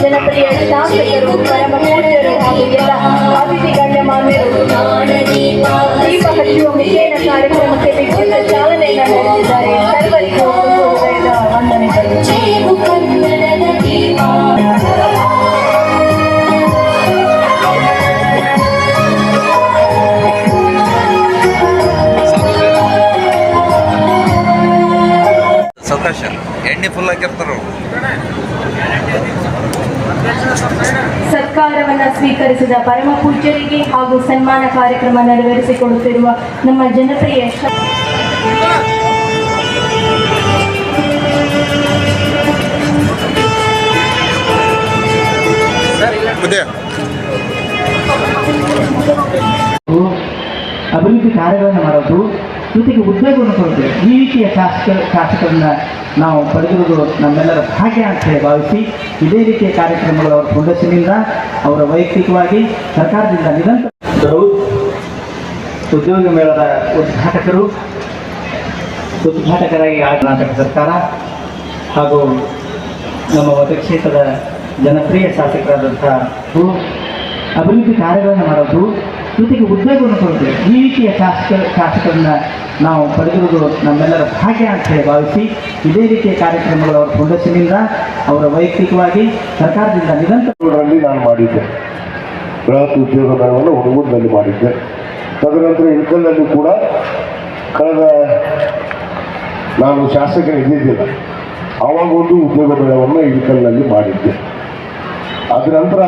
ಜನಪ್ರಿಯ ಶಾಸಕರು, ಪರಮ ಪೂಜ್ಯರು ಹಾಗೂ ಎಲ್ಲ ಅತಿಥಿ ಗಣ್ಯಮಾನ್ಯರು ದೀಪ ಹಚ್ಚುವ ವಿಶೇಷ ಕಾರ್ಯಕ್ರಮಕ್ಕೆ ವಿಶೇಷ ಚಾಲನೆಯನ್ನು ನೀಡುತ್ತಿದ್ದಾರೆ. ಸರ್ವರಿಗೂ ಹೃದಯದ ವಂದನೆಗಳು. ಸವಕಾಶ ಎಣ್ಣೆ ಫುಲ್ ಹಾಕಿರ್ತಾರ. ಸತ್ಕಾರವನ್ನು ಸ್ವೀಕರಿಸಿದ ಪರಮ ಪೂಜ್ಯರಿಗೆ ಹಾಗೂ ಸನ್ಮಾನ ಕಾರ್ಯಕ್ರಮ ನೆರವೇರಿಸಿಕೊಡುತ್ತಿರುವ ನಮ್ಮ ಜನಪ್ರಿಯ ಅಭಿವೃದ್ಧಿ ಕಾರ್ಯಗಳನ್ನು ಮಾಡೋದು, ಜೊತೆಗೆ ಉದ್ಯೋಗವನ್ನು ಕೊಡೋದು, ಈ ರೀತಿಯ ಶಾಸಕರನ್ನ ನಾವು ಪಡೆದಿರುವುದು ನಮ್ಮೆಲ್ಲರ ಭಾಗ್ಯ ಅಂತ ಹೇಳಿ ಭಾವಿಸಿ, ಇದೇ ರೀತಿಯ ಕಾರ್ಯಕ್ರಮಗಳು ಅವರ ಫೌಂಡೇಶನ್ನಿಂದ, ಅವರ ವೈಯಕ್ತಿಕವಾಗಿ ಸರ್ಕಾರದಿಂದ ನಿರಂತರ ಉದ್ಯೋಗ ಮೇಳದ ಉದ್ಘಾಟಕರಾಗಿ ಕರ್ನಾಟಕ ಸರ್ಕಾರ ಹಾಗೂ ನಮ್ಮ ಮತಕ್ಷೇತ್ರದ ಜನಪ್ರಿಯ ಶಾಸಕರಾದಂಥ ಅಭಿವೃದ್ಧಿ ಕಾರ್ಯಗಳನ್ನು ಮಾಡೋದು, ಜೊತೆಗೆ ಉದ್ಯೋಗವನ್ನು ಕೊಡೋದು, ಈ ರೀತಿಯ ಶಾಸಕರನ್ನ ನಾವು ಪಡೆದಿರುವುದು ನಮ್ಮೆಲ್ಲರ ಭಾಗ್ಯ ಅಂತ ಹೇಳಿ ಭಾವಿಸಿ, ಇದೇ ರೀತಿಯ ಕಾರ್ಯಕ್ರಮಗಳು ಅವರ ಫೌಂಡೇಶನ್ನಿಂದ, ಅವರ ವೈಯಕ್ತಿಕವಾಗಿ ಸರ್ಕಾರದಿಂದ ನಿರಂತರದಲ್ಲಿ ನಾನು ಮಾಡಿದ್ದೆ. ಬೃಹತ್ ಉದ್ಯೋಗ ಮೇಳವನ್ನು ಹುಡುಗೂರಿನಲ್ಲಿ ಮಾಡಿದ್ದೆ. ತದನಂತರ ಇಳಕಲ್ನಲ್ಲಿ ಕೂಡ ಕಳೆದ ನಾನು ಶಾಸಕರು ಇದ್ದಿದ್ದಿಲ್ಲ, ಆವಾಗ ಒಂದು ಉದ್ಯೋಗ ಮೇಳವನ್ನು ಇಳಕಲ್ನಲ್ಲಿ ಮಾಡಿದ್ದೆ. ಅದರ ನಂತರ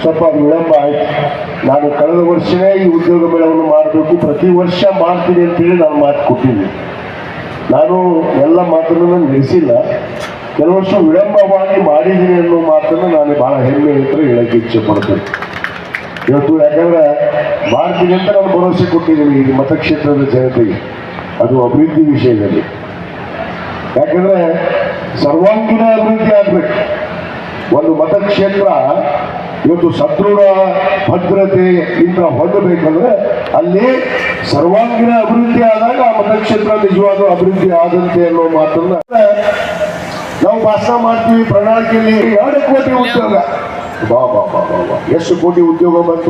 ಸ್ವಲ್ಪ ವಿಳಂಬ ಆಯಿತು. ನಾನು ಕಳೆದ ವರ್ಷವೇ ಈ ಉದ್ಯೋಗ ಮೇಳವನ್ನು ಮಾಡಬೇಕು, ಪ್ರತಿ ವರ್ಷ ಮಾಡ್ತೀನಿ ಅಂತೇಳಿ ನಾನು ಮಾತು ಕೊಟ್ಟಿದ್ದೆ. ನಾನು ಎಲ್ಲ ಮಾತನ್ನು ನಿಲ್ಲಿಸಿಲ್ಲ, ಕೆಲವು ವರ್ಷ ವಿಳಂಬವಾಗಿ ಮಾಡಿದ್ದೀನಿ ಅನ್ನೋ ಮಾತನ್ನು ನಾನು ಭಾಳ ಹೆಮ್ಮೆ ಅಂತ ಹೇಳಕ್ಕೆ ಇಚ್ಛೆ ಪಡ್ತೇನೆ ಇವತ್ತು. ಯಾಕಂದರೆ ಮಾಡ್ತೀನಿ ಅಂತ ನಾನು ಭರವಸೆ ಕೊಟ್ಟಿದ್ದೀನಿ ಈ ಮತಕ್ಷೇತ್ರದ ಜನತೆಗೆ, ಅದು ಅಭಿವೃದ್ಧಿ ವಿಷಯದಲ್ಲಿ. ಯಾಕಂದರೆ ಸರ್ವಾಂಗೀಣ ಅಭಿವೃದ್ಧಿ ಆಗಬೇಕು. ಒಂದು ಮತಕ್ಷೇತ್ರ ಇವತ್ತು ಸದೃಢ ಭದ್ರತೆಯಿಂದ ಹೊಂದಬೇಕಂದ್ರೆ ಅಲ್ಲಿ ಸರ್ವಾಂಗೀಣ ಅಭಿವೃದ್ಧಿ ಆದಾಗ ಆ ಮತಕ್ಷೇತ್ರ ನಿಜವಾದ ಅಭಿವೃದ್ಧಿ ಆದಂತೆ ಅನ್ನೋ ಮಾತನ್ನ ನಾವು ಭಾಷಣ ಮಾಡ್ತೀವಿ. ಪ್ರಣಾಳಿಕೆಯಲ್ಲಿ 2 ಕೋಟಿ ಉದ್ಯೋಗ, ಬಾ ಬಾ ಬಾ ಬಾ ಬಾ ಎಷ್ಟು ಕೋಟಿ ಉದ್ಯೋಗ ಬಂತು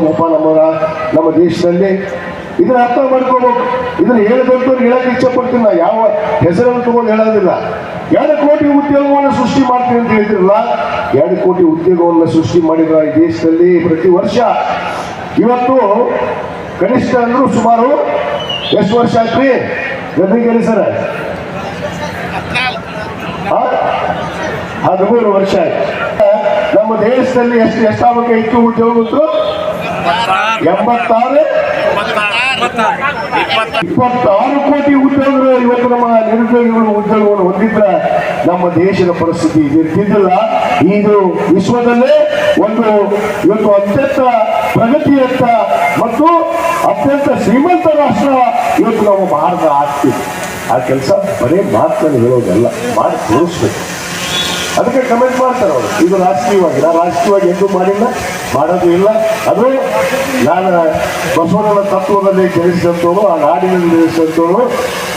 ನಮ್ಮ ದೇಶದಲ್ಲಿ. ಇದನ್ನ ಅರ್ಥ ಮಾಡ್ಕೋಬೇಕು. ಇದನ್ನ ಹೇಳಬೇಕು ಹೇಳಕ್ಕೆ ಇಚ್ಛಪಡ್ತೀನಿ. ನಾ ಯಾವ ಹೆಸರನ್ನು ತಗೊಂಡು ಹೇಳೋದಿಲ್ಲ. 2 ಕೋಟಿ ಉದ್ಯೋಗವನ್ನು ಸೃಷ್ಟಿ ಮಾಡ್ತೀನಿ ಅಂತ ಹೇಳ್ತಿರಲ್ಲ, 2 ಕೋಟಿ ಉದ್ಯೋಗವನ್ನು ಸೃಷ್ಟಿ ಮಾಡಿದ ಈ ದೇಶದಲ್ಲಿ ಪ್ರತಿ ವರ್ಷ. ಇವತ್ತು ಕನಿಷ್ಠ ಅಂದ್ರೂ ಸುಮಾರು ಎಷ್ಟು ವರ್ಷ ಆಯ್ತು ಗದಗಿರಿ ಸರ್? 13 ವರ್ಷ ಆಯ್ತು. ನಮ್ಮ ದೇಶದಲ್ಲಿ ಎಷ್ಟಾಗಬೇಕು ಉದ್ಯೋಗ? 26 ಕೋಟಿ ಉದ್ಯೋಗಗಳು ಇವತ್ತು ನಮ್ಮ ನಿರುದ್ಯೋಗಿಗಳು ಉದ್ಯೋಗವನ್ನು ಹೊಂದಿದ್ರೆ ನಮ್ಮ ದೇಶದ ಪರಿಸ್ಥಿತಿ ಇರ್ತಿದ್ದಿಲ್ಲ. ಇದು ವಿಶ್ವದಲ್ಲೇ ಇವತ್ತು ಅತ್ಯಂತ ಪ್ರಗತಿಯತ್ತ ಮತ್ತು ಅತ್ಯಂತ ಶ್ರೀಮಂತ ರಾಷ್ಟ್ರ ಇವತ್ತು ನಾವು ಭಾರತ ಆಗ್ತೀವಿ. ಆ ಕೆಲಸ ಬರೀ ಮಾತನ್ನು ಹೇಳೋದಲ್ಲ, ಮಾಡಿ ತೋರಿಸ್ಬೇಕು. ಅದಕ್ಕೆ ಕಮೆಂಟ್ ಮಾಡ್ತಾರೆ ಅವರು, ಇದು ರಾಜಕೀಯವಾಗಿ. ನಾನು ರಾಜಕೀಯವಾಗಿ ಎಂದೂ ಮಾಡಿಲ್ಲ, ಮಾಡೋದು ಇಲ್ಲ. ಅದು ನಾನು ಬಸವಣ್ಣನ ತತ್ವದಲ್ಲಿ ಜನಿಸಿದಂಥವನು, ಆ ನಾಡಿನಲ್ಲಿ ಜನಿಸಿದಂಥವನು.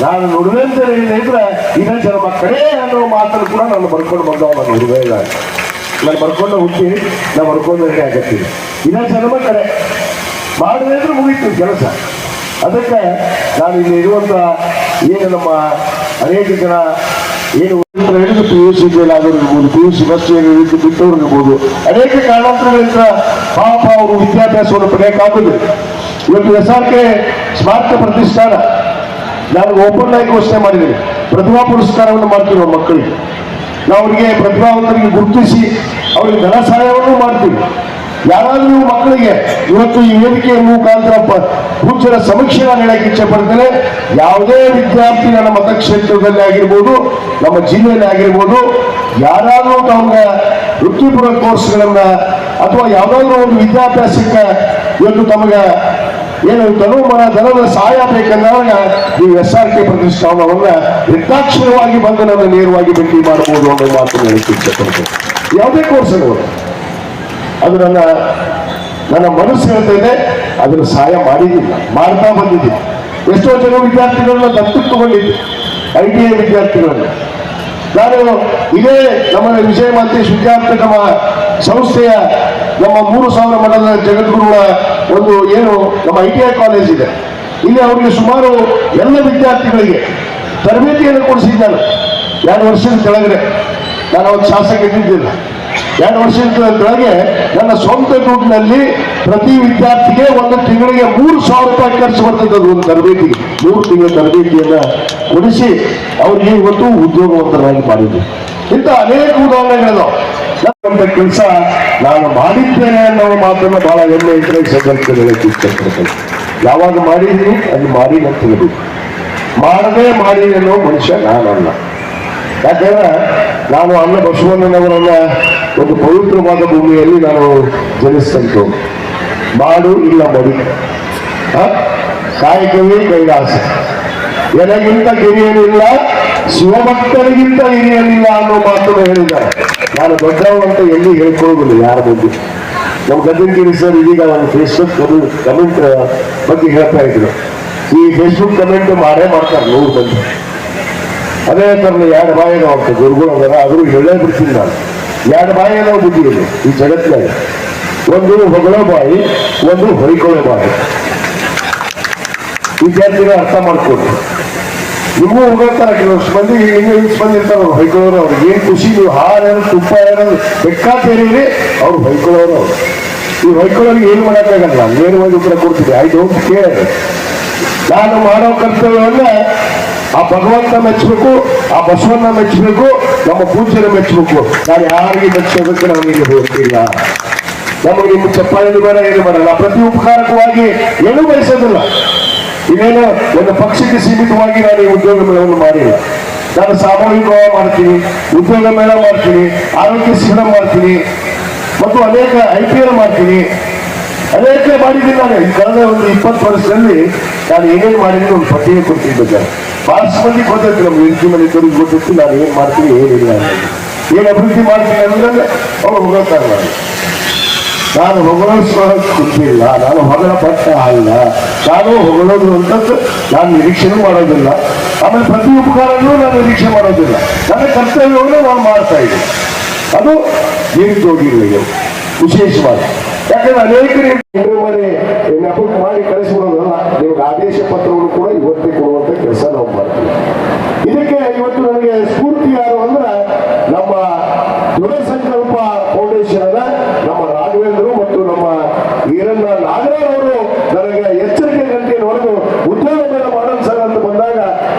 ನಾನು ನುಡಿದಂತೆ ಇದ್ರೆ ಇದೇ ಜನ ಮಕ್ಕಳೇ ಅನ್ನೋ ಮಾತನ್ನು ಕೂಡ ನಾನು ಬರ್ಕೊಂಡು ಬಂದವ. ನನ್ನ ಹೃದಯ ನಾನು ಬರ್ಕೊಂಡು ಹುಟ್ಟಿ ನಾನು ಬರ್ಕೊಂಡೇ ಆಗತ್ತೀನಿ. ಇದೇ ಜನ ಮಕ್ಕಳೇ ಮಾಡಿದ್ರೆ ಮುಗೀತು ಕೆಲಸ. ಅದಕ್ಕೆ ನಾನು ಇಲ್ಲಿ ಇರುವಂಥ ಏನು ನಮ್ಮ ಅನೇಕ ಜನ ಏನು ಹಿಡಿದು PUC ಇರ್ಬೋದು, PUC ಬಸ್ ಬಿಟ್ಟವ್ರು ಇರ್ಬೋದು, ಅನೇಕ ಕಾರಣಾಂತರಗಳಿಂದ ಪಾಪ ಅವರು ವಿದ್ಯಾಭ್ಯಾಸವನ್ನು ಪಡೆಯೋಕ್ಕಾಗೋದಿಲ್ಲ. ಇವತ್ತು SRK ಸ್ಮಾರಕ ಪ್ರತಿಷ್ಠಾನ ನಾನು ಓಪನ್ ಆಗಿ ಘೋಷಣೆ ಮಾಡಿದ್ದೀನಿ. ಪ್ರತಿಭಾ ಪುರಸ್ಕಾರವನ್ನು ಮಾಡ್ತೀವಿ ನಮ್ಮ ಮಕ್ಕಳಿಗೆ. ನಾವು ಅವರಿಗೆ ಪ್ರತಿಭಾವಂತರಿಗೆ ಗುರುತಿಸಿ ಅವರಿಗೆ ಧನ ಸಹಾಯವನ್ನು ಮಾಡ್ತೀವಿ. ಯಾರಾದರೂ ಮಕ್ಕಳಿಗೆ ಇವತ್ತು ಈ ವೇದಿಕೆಯ ಮುಖಾಂತರ ಪೂಜ್ಯರ ಸಮೀಕ್ಷೆ ನಾನು ಹೇಳಕ್ಕೆ ಇಚ್ಛೆ ಪಡ್ತೇನೆ. ಯಾವುದೇ ವಿದ್ಯಾರ್ಥಿ ನನ್ನ ಮತಕ್ಷೇತ್ರದಲ್ಲಿ ಆಗಿರ್ಬೋದು, ನಮ್ಮ ಜಿಲ್ಲೆಯಲ್ಲಿ ಆಗಿರ್ಬೋದು, ಯಾರಾದರೂ ತಮಗೆ ವೃತ್ತಿಪೂರ್ವ ಕೋರ್ಸ್ಗಳನ್ನ ಅಥವಾ ಯಾವುದಾದ್ರೂ ಒಂದು ವಿದ್ಯಾಭ್ಯಾಸಕ್ಕೆ ಇವತ್ತು ತಮಗೆ ಏನು ಧನದ ಸಹಾಯ ಬೇಕಂದಾಗ ನೀವು SRK ಪ್ರತಿಷ್ಠಾನವನ್ನ ನಿರ್ದಾಕ್ಷಿಣ್ಯವಾಗಿ ಬಂದು ನನ್ನ ನೇರವಾಗಿ ಭೇಟಿ ಮಾಡಬಹುದು ಅನ್ನೋ ಮಾತು ಹೇಳಕ್ಕೆ ಇಚ್ಛೆ ಪಡ್ತೇನೆ. ಯಾವುದೇ ಕೋರ್ಸ್ಗಳು ಅದು ನನ್ನ ಮನಸ್ಸು ಹೇಳ್ತಾ ಇದೆ. ಅದನ್ನು ಸಹಾಯ ಮಾಡಿದ್ದಿಲ್ಲ, ಮಾಡ್ತಾ ಬಂದಿದ್ದೀನಿ. ಎಷ್ಟೋ ಜನ ವಿದ್ಯಾರ್ಥಿಗಳನ್ನ ದತ್ತಕ್ಕೆ ತಗೊಂಡಿದ್ದೆ, ITI ವಿದ್ಯಾರ್ಥಿಗಳನ್ನ. ನಾನು ಇದೇ ನಮ್ಮ ವಿಜಯ ಮಾಂತೇಶ್ ವಿದ್ಯಾರ್ಥಿ ನಮ್ಮ ಸಂಸ್ಥೆಯ ನಮ್ಮ 3000 ಮಠದ ಜಗದ್ಗುರುಗಳ ಒಂದು ಏನು ನಮ್ಮ ITI ಕಾಲೇಜ್ ಇದೆ, ಇಲ್ಲಿ ಅವರಿಗೆ ಸುಮಾರು ಎಲ್ಲ ವಿದ್ಯಾರ್ಥಿಗಳಿಗೆ ತರಬೇತಿಯನ್ನು ಕೊಡಿಸಿದ್ದಾನೆ. 2 ವರ್ಷದ ಕೆಳಗಡೆ ನಾನು ಒಂದು ಶಾಸಕ ಇದ್ದಿದ್ದಿಲ್ಲ. 2 ವರ್ಷದ ಕೆಳಗೆ ನನ್ನ ಸ್ವಂತ ದುಡ್ಡಿನಲ್ಲಿ ಪ್ರತಿ ವಿದ್ಯಾರ್ಥಿಗೆ ಒಂದು ತಿಂಗಳಿಗೆ 3,000 ರೂಪಾಯಿ ಖರ್ಚು ಬರ್ತದೆ. ಅದು ಒಂದು ತರಬೇತಿಗೆ 3 ತಿಂಗಳ ತರಬೇತಿಯನ್ನ ಕೊಡಿಸಿ ಅವ್ರಿಗೆ ಇವತ್ತು ಉದ್ಯೋಗವಂತರಾಗಿ ಮಾಡಿದ್ವಿ. ಇಂಥ ಅನೇಕ ಉದಾಹರಣೆಗಳಿದಾವೆ. ಕೆಲಸ ನಾನು ಮಾಡಿದ್ದೇನೆ ಅನ್ನೋ ಮಾತನ್ನು ಬಹಳ ಹೆಮ್ಮೆ ಇದ್ರೆ ಸಂದರ್ಭದಲ್ಲಿ ಹೇಳಕ್ಕೆ ಇಷ್ಟಪಡ್ತೇನೆ. ಯಾವಾಗ ಮಾಡಿದ್ದೀನಿ ಅದು ಮಾಡಿ ಅಂತ ತಿಳಿದು ಮಾಡದೆ ಮಾಡಿ ಅನ್ನೋ ಮನುಷ್ಯ ನಾನಲ್ಲ. ಯಾಕಂದ್ರೆ ನಾನು ಅನ್ನ ಬಸವಣ್ಣನವರನ್ನ ಒಂದು ಪವಿತ್ರವಾದ ಭೂಮಿಯಲ್ಲಿ ನಾನು ಜನಿಸ್ತಂತು. ಮಾಡು ಇಲ್ಲ ಮಡಿ, ಕಾಯಕವೇ ಕೈಲಾಸ, ಎನಗಿಂತ ಗಿರಿಯನಿಲ್ಲ ಶಿವಭಕ್ತರಿಗಿಂತ ಹಿರಿಯನಿಲ್ಲ ಅನ್ನೋ ಮಾತನ್ನು ಹೇಳಿದ್ದಾರೆ. ನಾನು ದೊಡ್ಡವಂತ ಎಲ್ಲಿ ಹೇಳ್ಕೊಳ್ಳೋದಿಲ್ಲ ಯಾರ ಬಗ್ಗೆ. ನಮ್ಮ ಗದ್ದನಗಿರಿ ಸರ್ ಇದೀಗ ಒಂದು ಫೇಸ್ಬುಕ್ ಕಮೆಂಟ್ ಬಗ್ಗೆ ಹೇಳ್ತಾ ಇದ್ರು. ಈ ಫೇಸ್ಬುಕ್ ಕಮೆಂಟ್ ಮಾಡೇ ಮಾಡ್ತಾರೆ 100 ಮಂದಿ. ಅದೇ ಥರ 2 ಬಾಯಿನ ಅಂತ ಗುರುಗಳು ಅದರ ಆದರೂ ಹೇಳೇ ಬಿಡ್ತೀನಿ ನಾನು. 2 ಬಾಯಿನ ಬುದ್ಧಿ ಇದೆ ಈ ಜಗತ್ತಿನಾಗ. ಒಂದು ಹೊಗಳೋ ಬಾಯಿ, ಒಂದು ಹೊಯ್ಕೊಳ್ಳೋ ಬಾಯಿ. ವಿದ್ಯಾರ್ಥಿಗಳು ಅರ್ಥ ಮಾಡ್ಕೊಂಡು ನಿಮಗೂ ಹೋಗ್ತಾರೆ. ಕೆಲವಷ್ಟು ಮಂದಿ ಇಷ್ಟು ಮಂದಿ ಇರ್ತಾರೆ ಹೊಯ್ಕೊಳ್ಳೋರು. ಅವ್ರಿಗೆ ಏನು ಖುಷಿ, ನೀವು ಹಾರೇನು ತುಪ್ಪ ಏನಾದ್ರು ಬೆಕ್ಕಾತೇರಿ ಅವ್ರು ಹೊಯ್ಕೊಳ್ಳೋರು. ಅವ್ರು ಈ ಹೊಯ್ಕೊಳ್ಳೋರಿಗೆ ಏನು ಮಾಡೋಕ್ಕಾಗಲ್ಲ. ನೇರವಾಗಿ ಉತ್ತರ ಕೊಡ್ತೀವಿ, ಐ ಡೋಂಟ್ ಕೇರ್. ನಾನು ಮಾಡೋ ಕರ್ತವ್ಯವನ್ನ ಆ ಭಗವಂತ ಮೆಚ್ಚಬೇಕು, ಆ ಬಸವಣ್ಣ ಮೆಚ್ಚಬೇಕು, ನಮ್ಮ ಪೂಜ್ಯರ ಮೆಚ್ಚಬೇಕು. ನಾನು ಯಾರಿಗೆ ಮೆಚ್ಚೋದಕ್ಕೆ ನಾವು ಇಲ್ಲಿ ಹೋಗ್ತಿಲ್ಲ. ನಮಗೆ ನಿಮ್ಮ ಚಪ್ಪಾಳಿ ಬೇಡ, ಏನು ಮಾಡಲ್ಲ. ಪ್ರತಿ ಉಪಕಾರಕವಾಗಿ ಏನೂ ಬಯಸೋದಿಲ್ಲ. ಇದೇನು ಒಂದು ಪಕ್ಷಕ್ಕೆ ಸೀಮಿತವಾಗಿ ನಾನು ಈ ಉದ್ಯೋಗ ಮೇಳವನ್ನು ಮಾಡಿಲ್ಲ. ನಾನು ಸಾಮೂಹಿಕವಾಗಿ ಮಾಡ್ತೀನಿ, ಉದ್ಯೋಗ ಮೇಳ ಮಾಡ್ತೀನಿ, ಆರೋಗ್ಯ ಶಿಬಿರ ಮಾಡ್ತೀನಿ, ಮತ್ತು ಅನೇಕ IPL ಮಾಡ್ತೀನಿ. ಅನೇಕ ಮಾಡಿದ್ದೀನಿ. ನಾನು ಕಳೆದ ಒಂದು 20 ವರ್ಷದಲ್ಲಿ ನಾನು ಏನೇನು ಮಾಡಿದ್ದೀನಿ ಒಂದು ಪಟ್ಟಿಗೆ ಕೊಡ್ತಿದ್ದೆ. ಬಹಳಷ್ಟು ಮಂದಿ ಗೊತ್ತೈತಿ, ನಮ್ಮ ಹೆಂಡತಿ ಮನೆ ತೋರಿಗೆ ಗೊತ್ತಿತ್ತು ನಾನು ಏನು ಮಾಡ್ತೀನಿ ಏನಿಲ್ಲ ಅನ್ನೋದು. ಏನು ಅಭಿವೃದ್ಧಿ ಮಾಡ್ತೀನಿ ಅಂದ್ರೆ ಅವ್ರು ಹೊಗಳ್ತಾರೆ. ನಾನು ಹೊಗಳೋಸ್ಕರಕ್ಕೆ ಗೊತ್ತಿಲ್ಲ, ನಾನು ಹೊಗಳ ಪಟ್ಟ ಅಲ್ಲ. ನಾನು ಹೊಗಳೋದು ಅಂತದ್ದು ನಾನು ನಿರೀಕ್ಷೆನೂ ಮಾಡೋದಿಲ್ಲ. ಆಮೇಲೆ ಪ್ರತಿ ಉಪಕಾರನೂ ನಾನು ನಿರೀಕ್ಷೆ ಮಾಡೋದಿಲ್ಲ. ನನ್ನ ಕರ್ತವ್ಯವನ್ನು ನಾನು ಮಾಡ್ತಾ ಇದ್ದೀನಿ. ಅದು ನಿರುದ್ಯೋಗಿಗಳಿಗೆ ವಿಶೇಷವಾಗಿ. ಯಾಕಂದ್ರೆ ಅನೇಕರಿಗೆ ಮಾಡಿ ಕಳಿಸಿಬಿಡೋದಲ್ಲ, ನಿಮಗೆ ಆದೇಶ ಪತ್ರವನ್ನು ಕೂಡ ಇವತ್ತೇ ಕೊಡುವಂತ ಕೆಲಸ ನಾವು ಮಾಡ್ತೀವಿ. ಇದಕ್ಕೆ ಇವತ್ತು ನನಗೆ ಸ್ಫೂರ್ತಿ ಯಾರು ಅಂದ್ರೆ ನಮ್ಮ ದೃಢ ಸಂಕಲ್ಪ ಫೌಂಡೇಶನ್ ನಮ್ಮ ರಾಘವೇಂದ್ರ ಮತ್ತು ನಮ್ಮ ಈರಣ್ಣ ನಾಗರಾಜ್ ಅವರು ನನಗೆ ಎಚ್ಚರಿಕೆ ಗಂಟೆಯನ್ನು ಹೊಡೆದು ಉದ್ಯೋಗ ಮೇಳ ಮಾಡೋಣ ಸರ್ ಅಂತ ಬಂದಾಗ,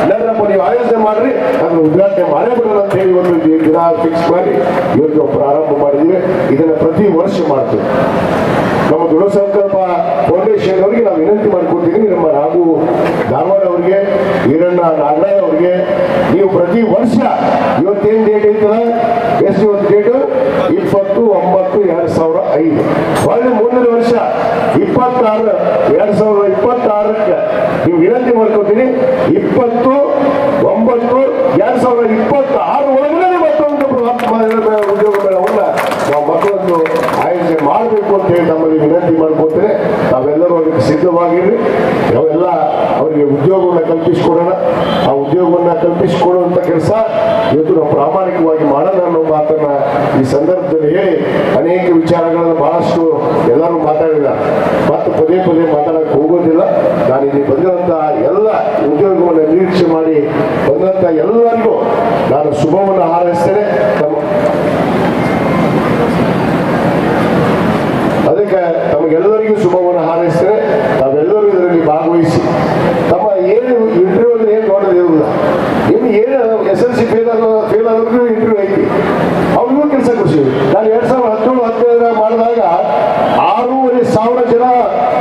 ನನ್ನಪ್ಪ ನೀವು ಆಯೋಜನೆ ಮಾಡ್ರಿ, ಅದನ್ನು ಉದ್ಘಾಟನೆ ಮಾಡೇ ಬಿಡೋಣ ಅಂತ ಹೇಳಿ ಒಂದು ದಿನ ಫಿಕ್ಸ್ ಮಾಡಿ ಇವತ್ತು ಪ್ರಾರಂಭ ಮಾಡಿದ್ದೀವಿ. ಇದನ್ನ ಪ್ರತಿ ವರ್ಷ ಮಾಡ್ತೀವಿ. ನಮ್ಮ ದೃಢ ಸಂಕಲ್ಪ ಫೌಂಡೇಶನ್ ಅವರಿಗೆ ನಾವು ವಿನಂತಿ ಮಾಡಿಕೊಡ್ತೀವಿ, ನಮ್ಮ ರಾಘು ಧಾರವಾಡ ಅವರಿಗೆ, ಈರಣ್ಣ ನಾಗರಾಜ್ ಅವರಿಗೆ, ನೀವು ಪ್ರತಿ ವರ್ಷ ಇವತ್ತೇನು ಡೇಟ್ ಐತದ, ಎಷ್ಟು ಇವತ್ತು ಡೇಟ್ 20/9/2005. ಒಳ್ಳೆ ಮುಂದಿನ ವರ್ಷ 2026ಕ್ಕೆ ನೀವು ವಿನಂತಿ ಮಾಡ್ಕೊತೀನಿ. 20/9/2026 ಒಳಗಡೆ ಮತ್ತೊಂದು ಉದ್ಯೋಗ ಮೇಳವನ್ನ ನಾವು ಮತ್ತೊಂದು ಆಯೋಜನೆ ಮಾಡಬೇಕು ಅಂತ ಹೇಳಿ ನಮ್ಮಲ್ಲಿ ವಿನಂತಿ ಮಾಡ್ಕೊತೇನೆ. ತಾವೆಲ್ಲರೂ ಅದಕ್ಕೆ ಸಿದ್ಧವಾಗಿರ್ರಿ. ನಾವೆಲ್ಲ ಅವರಿಗೆ ಉದ್ಯೋಗವನ್ನು ಕಲ್ಪಿಸಿಕೊಡೋಣ. ಆ ಉದ್ಯೋಗವನ್ನು ಕಲ್ಪಿಸಿಕೊಡುವಂತ ಕೆಲಸ ಇವತ್ತು ನಾವು ಪ್ರಾಮಾಣಿಕವಾಗಿ ಮಾಡೋಣ ಅನ್ನೋ ಮಾತನ್ನ ಈ ಸಂದರ್ಭದಲ್ಲಿ ಹೇಳಿ, ಅನೇಕ ವಿಚಾರಗಳನ್ನು ಬಹಳಷ್ಟು ಎಲ್ಲರೂ ಮಾತಾಡಿದ್ದಾರೆ. ಮತ್ತು ಪದೇ ಪದೇ ಮಾತಾಡಕ್ಕೆ ಹೋಗೋದಿಲ್ಲ. ನಾನು ಇಲ್ಲಿ ಬಂದಿರುವಂತ ಎಲ್ಲ ಉದ್ಯೋಗವನ್ನು ನಿರೀಕ್ಷೆ ಮಾಡಿ ಬಂದಂತ ಎಲ್ಲರಿಗೂ ನಾನು ಶುಭವನ್ನು ಹಾರೈಸ್ತೇನೆ. ಅದಕ್ಕೆ ತಮಗೆಲ್ಲರಿಗೂ ಶುಭವನ್ನು ಹಾರೈಸ್ತೇನೆ. ತಾವೆಲ್ಲರೂ ಇದರಲ್ಲಿ ಭಾಗವಹಿಸಿ ತಮ್ಮ ಏನು ಇಂಟರ್ವ್ಯೂ ಅಂದ್ರೆ ಏನು ನೋಡೋದಿರುವುದಿಲ್ಲ. ಇನ್ನು ಏನು SLC ಫೇಲ್ ಆದ್ರೂ ಇಂಟರ್ವ್ಯೂ ಐತಿ, ಅವ್ರಿಗೂ ಕೆಲಸ ಖುಷಿ. ನಾನು 2017-18 ಮಾಡಿದಾಗ 6,500 ಜನ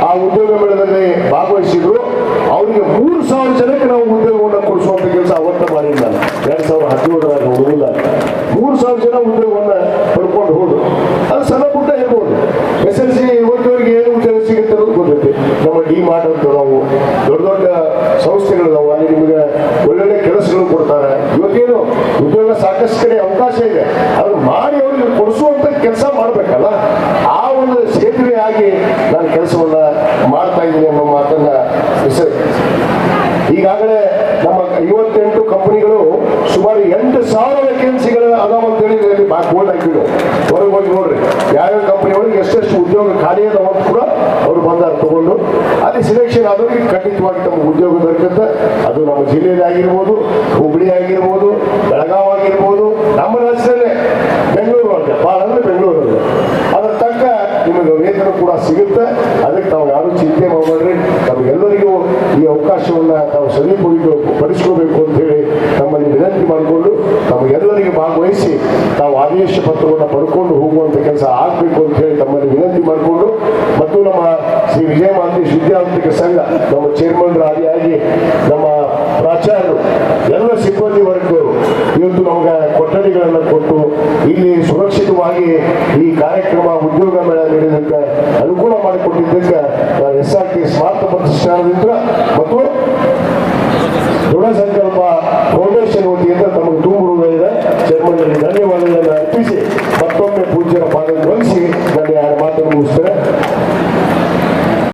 ಆ ಉದ್ಯೋಗ ಮೇಳದಲ್ಲಿ ಭಾಗವಹಿಸಿದ್ರು. ಅವರಿಗೆ 3,000 ಜನಕ್ಕೆ ನಾವು ಉದ್ಯೋಗವನ್ನು ಕೊಡಿಸುವಂತ ಕೆಲಸ ಅವತ್ತ ಮಾಡಿಲ್ಲ. 2017 ನೋಡುವುದಿಲ್ಲ, 3,000 ಜನ ಉದ್ಯೋಗವನ್ನು ಪಡ್ಕೊಂಡು ಹೋದ್ರು. ಅದು ಸಣ್ಣ ಪುಟ್ಟ ಇರ್ಬೋದು. SLC ಇವತ್ತವರಿಗೆ ಏನು ಉದ್ಯೋಗ ಸಿಗುತ್ತೆ ಅನ್ನೋದು ಗೊತ್ತೈತಿ. ನಮ್ಮ DMart ಅಂತ ನಾವು ದೊಡ್ಡ ದೊಡ್ಡ ಸಂಸ್ಥೆಗಳಿದಾವೆ, ಅಲ್ಲಿ ನಿಮಗೆ ಒಳ್ಳೊಳ್ಳೆ ಕೆಲಸಗಳು ಕೊಡ್ತಾರೆ. ಇವತ್ತೇನು ಉದ್ಯೋಗ ಸಾಕಷ್ಟು ಕಡೆ ಅವಕಾಶ ಇದೆ, ಅದನ್ನು ಮಾಡಿ ಅವ್ರಿಗೆ ಕೊಡಿಸುವಂತ ಕೆಲಸ ಮಾಡ್ಬೇಕಲ್ಲ. ಆ ಒಂದು ಸೇತುವೆ ಆಗಿ ನಾನು ಕೆಲಸವನ್ನ ಮಾಡ್ತಾ ಇದ್ದೀನಿ ಅನ್ನೋ ಮಾತನ್ನ ಈಗಾಗಲೇ ನಮ್ಮ 58 ಕಂಪನಿಗಳು ಸುಮಾರು 8,000 ವೇಕೆನ್ಸಿಗಳು ಅದಾವ ಅಂತ ಹೇಳಿ ಬೋರ್ಡ್ ಹಾಕಿದ್ರು. ಹೋಗಿ ನೋಡ್ರಿ ಯಾವ್ಯಾವ ಕಂಪನಿ ಒಳಗೆ ಎಷ್ಟೆಷ್ಟು ಉದ್ಯೋಗ ಖಾಲಿ ಅದಾವ ಅಂತ ಕೂಡ ಅವರು ಬಂದಾರ ತಗೊಂಡು ಅಲ್ಲಿ ಸಿಲೆಕ್ಷನ್ ಆದವ್ರಿಗೆ ಖಂಡಿತವಾಗಿ ತಮ್ಮ ಉದ್ಯೋಗ ದೊರಕುತ್ತೆ. ಅದು ನಮ್ಮ ಜಿಲ್ಲೆಯಲ್ಲಿ ಆಗಿರ್ಬೋದು, ಹುಬ್ಬಳ್ಳಿ ಆಗಿರ್ಬೋದು, ಬೆಳಗಾವಿ ಆಗಿರ್ಬೋದು, ನಮ್ಮ ರಾಜ್ಯದಲ್ಲೇ ಬೆಂಗಳೂರು ಒಳಗೆ ಭಾಳ ಅಂದ್ರೆ ಬೆಂಗಳೂರಲ್ಲಿ ಅದರ ತಕ್ಕ ನಿಮಗೆ ವೇತನ ಕೂಡ ಸಿಗುತ್ತೆ. ಅದಕ್ಕೆ ತಾವು ಯಾರು ಚಿಂತೆ ಮಾಡಬೇಡ್ರಿ. ತಮಗೆಲ್ಲರಿಗೂ ಈ ಅವಕಾಶವನ್ನ ತಾವು ಪಡಿಸ್ಕೋಬೇಕು ಅಂತ ಹೇಳಿ ತಮ್ಮಲ್ಲಿ ವಿನಂತಿ ಮಾಡಿಕೊಂಡು ತಮಗೆಲ್ಲರಿಗೆ ಭಾಗವಹಿಸಿ ತಾವು ಆದೇಶ ಪತ್ರವನ್ನು ಪಡ್ಕೊಂಡು ಹೋಗುವಂತ ಕೆಲಸ ಆಗಬೇಕು ಅಂತ ಹೇಳಿ ತಮ್ಮಲ್ಲಿ ವಿನಂತಿ ಮಾಡಿಕೊಂಡು ಮತ್ತು ನಮ್ಮ ಶ್ರೀ ವಿಜಯ ಮಹಾಂತೇಶ್ ವಿದ್ಯಾವಂತಿಕೆ ಸಂಘ ನಮ್ಮ ಚೇರ್ಮನ್ ಆದಿಯಾಗಿ ನಮ್ಮ ಪ್ರಾಚಾರ್ಯರು ಎಲ್ಲ ಸಿಬ್ಬಂದಿ ವರ್ಗದವರು ಇವತ್ತು ನಮಗೆ ಕೊಠಡಿಗಳನ್ನು ಕೊಟ್ಟು ಇಲ್ಲಿ ಸುರಕ್ಷಿತವಾಗಿ ಈ ಕಾರ್ಯಕ್ರಮ ಉದ್ಯೋಗ ಮೇಳ ನಡೆಯೋದಕ್ಕೆ ಅನುಕೂಲ ಮಾಡಿಕೊಟ್ಟಿದ್ದಕ್ಕೆ SRT ಸ್ಮಾರಕ ಪ್ರತಿಷ್ಠಾನದಿಂದ ಮತ್ತು ದೃಢ ಸಂಕಲ್ಪ ಫೌಂಡೇಶನ್ ವತಿಯಿಂದ ತಮಗೆ ತುಂಬುವುದಿದೆ. ಚೇರ್ಮನ್ನಲ್ಲಿ ಧನ್ಯವಾದಗಳನ್ನು ಅರ್ಪಿಸಿ ಮತ್ತೊಮ್ಮೆ ಪೂಜ್ಯರ ಪಾದ ವಂದಿಸಿ ನನ್ನ ಮಾತನ್ನು ಮುಗಿಸ್ತೇನೆ.